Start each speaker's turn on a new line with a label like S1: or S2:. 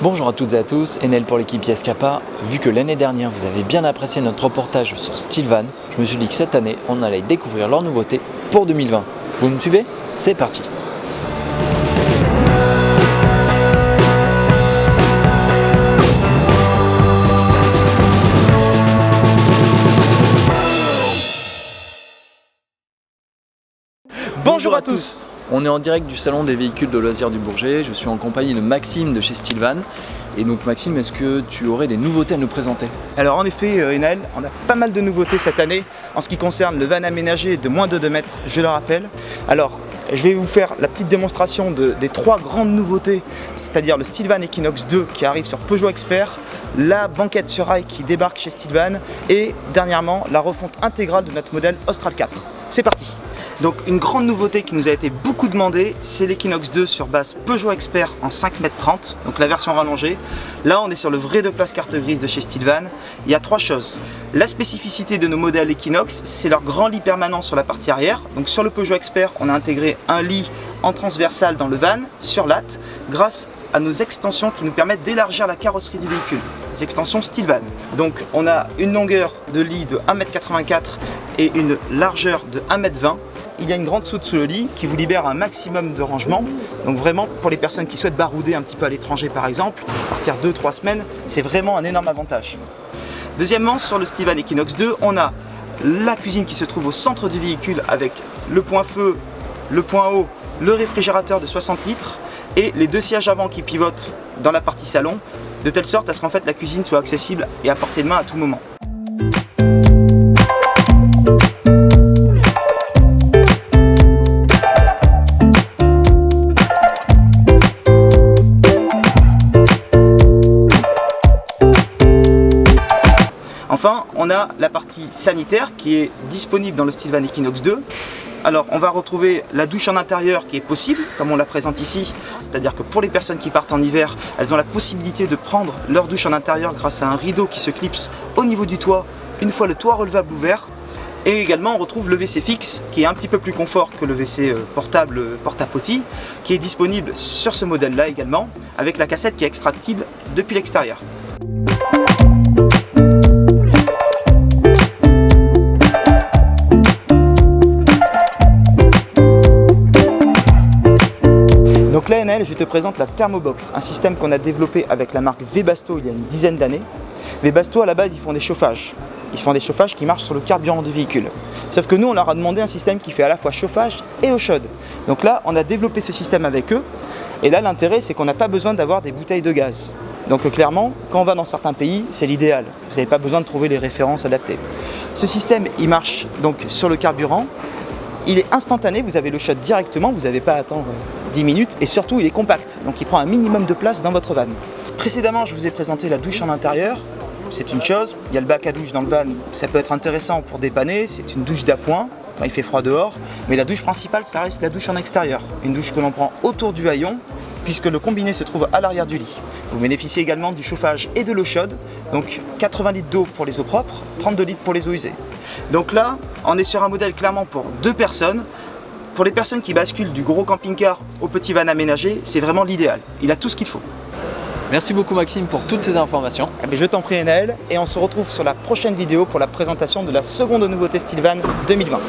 S1: Bonjour à toutes et à tous, Enel pour l'équipe Yaskapa. Vu que l'année dernière vous avez bien apprécié notre reportage sur Stilvan, je me suis dit que cette année on allait découvrir leurs nouveautés pour 2020. Vous me suivez? C'est parti! Bonjour à tous. On est en direct du salon des véhicules de loisirs du Bourget. Je suis en compagnie de Maxime de chez Stilvan. Et donc Maxime, est-ce que tu aurais des nouveautés à nous présenter?
S2: Alors en effet Enel, on a pas mal de nouveautés cette année en ce qui concerne le van aménagé de moins de 2 mètres, je le rappelle. Alors je vais vous faire la petite démonstration des 3 grandes nouveautés, c'est-à-dire le Stilvan Equinox 2 qui arrive sur Peugeot Expert, la banquette sur rail qui débarque chez Stilvan et dernièrement la refonte intégrale de notre modèle Austral 4. C'est parti! Donc une grande nouveauté qui nous a été beaucoup demandée, c'est l'Equinox 2 sur base Peugeot Expert en 5,30 m, donc la version rallongée. Là on est sur le vrai 2 places carte grise de chez Stilvan. Il y a 3 choses. La spécificité de nos modèles Equinox, c'est leur grand lit permanent sur la partie arrière. Donc sur le Peugeot Expert, on a intégré un lit en transversal dans le van, sur latte, grâce à nos extensions qui nous permettent d'élargir la carrosserie du véhicule. Les extensions Stilvan. Donc on a une longueur de lit de 1,84 m et une largeur de 1,20 m. Il y a une grande soute sous le lit qui vous libère un maximum de rangement. Donc vraiment pour les personnes qui souhaitent barouder un petit peu à l'étranger par exemple, partir 2-3 semaines, c'est vraiment un énorme avantage. Deuxièmement, sur le Stilvan Equinox 2, on a la cuisine qui se trouve au centre du véhicule avec le point feu, le point haut, le réfrigérateur de 60 litres et les 2 sièges avant qui pivotent dans la partie salon, de telle sorte à ce qu'en fait la cuisine soit accessible et à portée de main à tout moment. Enfin, on a la partie sanitaire qui est disponible dans le Stilvan Equinox 2. Alors, on va retrouver la douche en intérieur qui est possible, comme on la présente ici. C'est-à-dire que pour les personnes qui partent en hiver, elles ont la possibilité de prendre leur douche en intérieur grâce à un rideau qui se clipse au niveau du toit, une fois le toit relevable ouvert. Et également, on retrouve le WC fixe, qui est un petit peu plus confort que le WC portable porte-à-potty, qui est disponible sur ce modèle-là également, avec la cassette qui est extractible depuis l'extérieur. Donc là Enel, je te présente la Thermobox, un système qu'on a développé avec la marque Webasto il y a une dizaine d'années. Webasto à la base ils font des chauffages. Ils font des chauffages qui marchent sur le carburant du véhicule. Sauf que nous on leur a demandé un système qui fait à la fois chauffage et eau chaude. Donc là on a développé ce système avec eux. Et là l'intérêt c'est qu'on n'a pas besoin d'avoir des bouteilles de gaz. Donc clairement, quand on va dans certains pays, c'est l'idéal. Vous n'avez pas besoin de trouver les références adaptées. Ce système il marche donc sur le carburant. Il est instantané, vous avez le shot directement, vous n'avez pas à attendre 10 minutes et surtout il est compact, donc il prend un minimum de place dans votre van. Précédemment je vous ai présenté la douche en intérieur, c'est une chose, il y a le bac à douche dans le van, ça peut être intéressant pour dépanner, c'est une douche d'appoint, quand il fait froid dehors, mais la douche principale ça reste la douche en extérieur, une douche que l'on prend autour du haillon, puisque le combiné se trouve à l'arrière du lit. Vous bénéficiez également du chauffage et de l'eau chaude, donc 80 litres d'eau pour les eaux propres, 32 litres pour les eaux usées. Donc là, on est sur un modèle clairement pour 2 personnes. Pour les personnes qui basculent du gros camping-car au petit van aménagé, c'est vraiment l'idéal. Il a tout ce qu'il faut.
S1: Merci beaucoup Maxime pour toutes ces informations.
S2: Je t'en prie Enel, et on se retrouve sur la prochaine vidéo pour la présentation de la seconde nouveauté Stilvan 2020.